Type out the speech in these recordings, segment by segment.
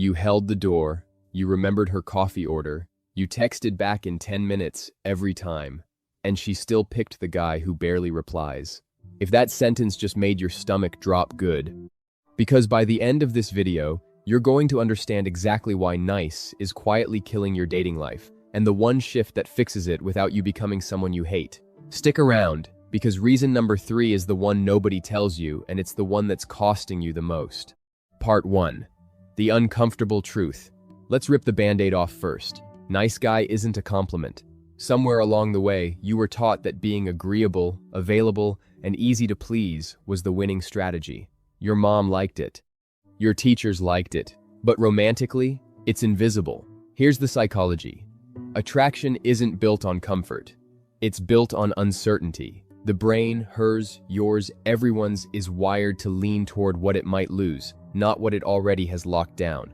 You held the door, you remembered her coffee order, you texted back in 10 minutes every time, and she still picked the guy who barely replies. If that sentence just made your stomach drop good. Because by the end of this video, you're going to understand exactly why nice is quietly killing your dating life, and the one shift that fixes it without you becoming someone you hate. Stick around, because reason number 3 is the one nobody tells you, and it's the one that's costing you the most. Part 1. The uncomfortable truth. Let's rip the band-aid off first. Nice guy isn't a compliment. Somewhere along the way, you were taught that being agreeable, available, and easy to please was the winning strategy. Your mom liked it. Your teachers liked it. But romantically, it's invisible. Here's the psychology. Attraction isn't built on comfort. It's built on uncertainty. The brain, hers, yours, everyone's, is wired to lean toward what it might lose, not what it already has locked down.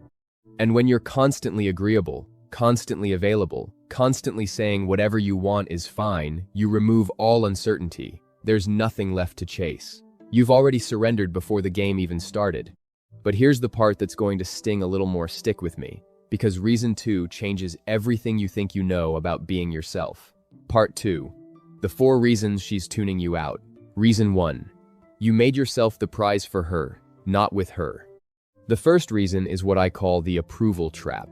And when you're constantly agreeable, constantly available, constantly saying whatever you want is fine, you remove all uncertainty. There's nothing left to chase. You've already surrendered before the game even started. But here's the part that's going to sting a little more. Stick with me, because reason 2 changes everything you think you know about being yourself. Part 2. The 4 reasons she's tuning you out. Reason 1. You made yourself the prize for her, not with her. The first reason is what I call the approval trap.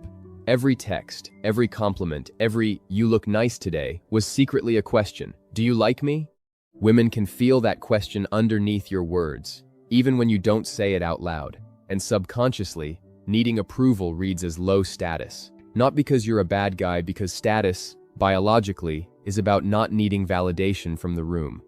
Every text, every compliment, every "you look nice today" was secretly a question. Do you like me? Women can feel that question underneath your words, even when you don't say it out loud. And subconsciously, needing approval reads as low status. Not because you're a bad guy, because status, biologically, is about not needing validation from the room.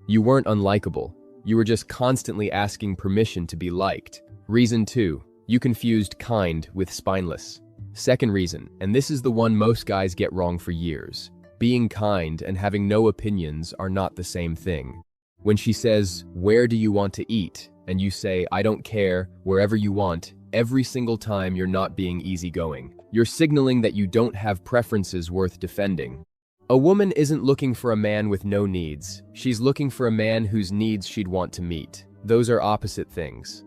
You weren't unlikable. You were just constantly asking permission to be liked. Reason 2. You confused kind with spineless. Second reason, and this is the one most guys get wrong for years. Being kind and having no opinions are not the same thing. When she says, "Where do you want to eat?" and you say, "I don't care, wherever you want," every single time you're not being easygoing. You're signaling that you don't have preferences worth defending. A woman isn't looking for a man with no needs. She's looking for a man whose needs she'd want to meet. Those are opposite things.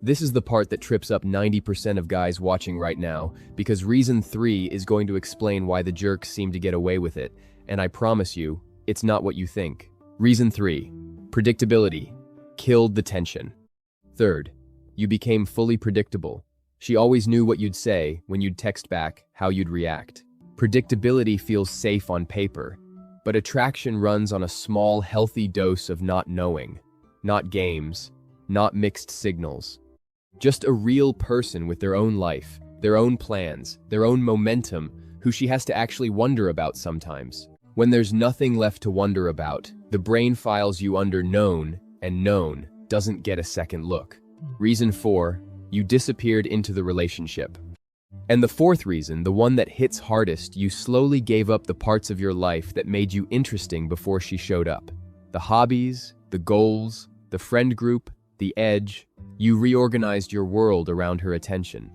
This is the part that trips up 90% of guys watching right now, because reason 3 is going to explain why the jerks seem to get away with it, and I promise you, it's not what you think. Reason 3. Predictability. Killed the tension. Third, you became fully predictable. She always knew what you'd say when you'd text back, how you'd react. Predictability feels safe on paper, but attraction runs on a small, healthy dose of not knowing. Not games, not mixed signals. Just a real person with their own life, their own plans, their own momentum, who she has to actually wonder about sometimes. When there's nothing left to wonder about, the brain files you under known, and known doesn't get a second look. Reason 4, you disappeared into the relationship. And the fourth reason, the one that hits hardest, you slowly gave up the parts of your life that made you interesting before she showed up. The hobbies, the goals, the friend group, the edge. You reorganized your world around her attention.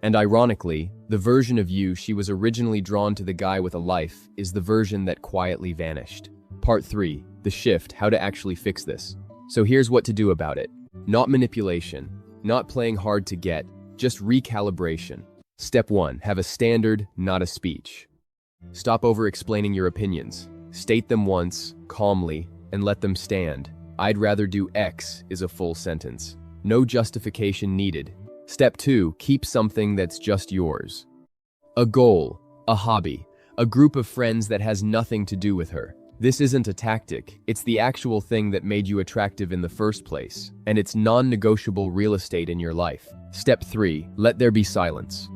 And ironically, the version of you she was originally drawn to, the guy with a life, is the version that quietly vanished. Part 3, the shift, how to actually fix this. So here's what to do about it. Not manipulation, not playing hard to get, just recalibration. Step 1, have a standard, not a speech. Stop over-explaining your opinions. State them once, calmly, and let them stand. "I'd rather do X" is a full sentence. No justification needed. Step 2, keep something that's just yours. A goal, a hobby, a group of friends that has nothing to do with her. This isn't a tactic, it's the actual thing that made you attractive in the first place, and it's non-negotiable real estate in your life. Step 3, let there be silence.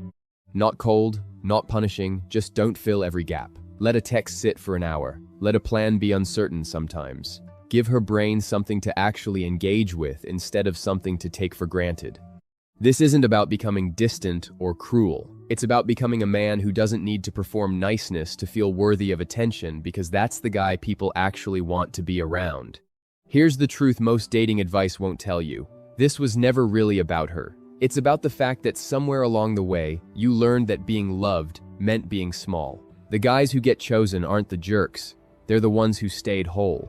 Not cold, not punishing, just don't fill every gap. Let a text sit for an hour. Let a plan be uncertain sometimes. Give her brain something to actually engage with instead of something to take for granted. This isn't about becoming distant or cruel. It's about becoming a man who doesn't need to perform niceness to feel worthy of attention, because that's the guy people actually want to be around. Here's the truth most dating advice won't tell you. This was never really about her. It's about the fact that somewhere along the way, you learned that being loved meant being small. The guys who get chosen aren't the jerks. They're the ones who stayed whole.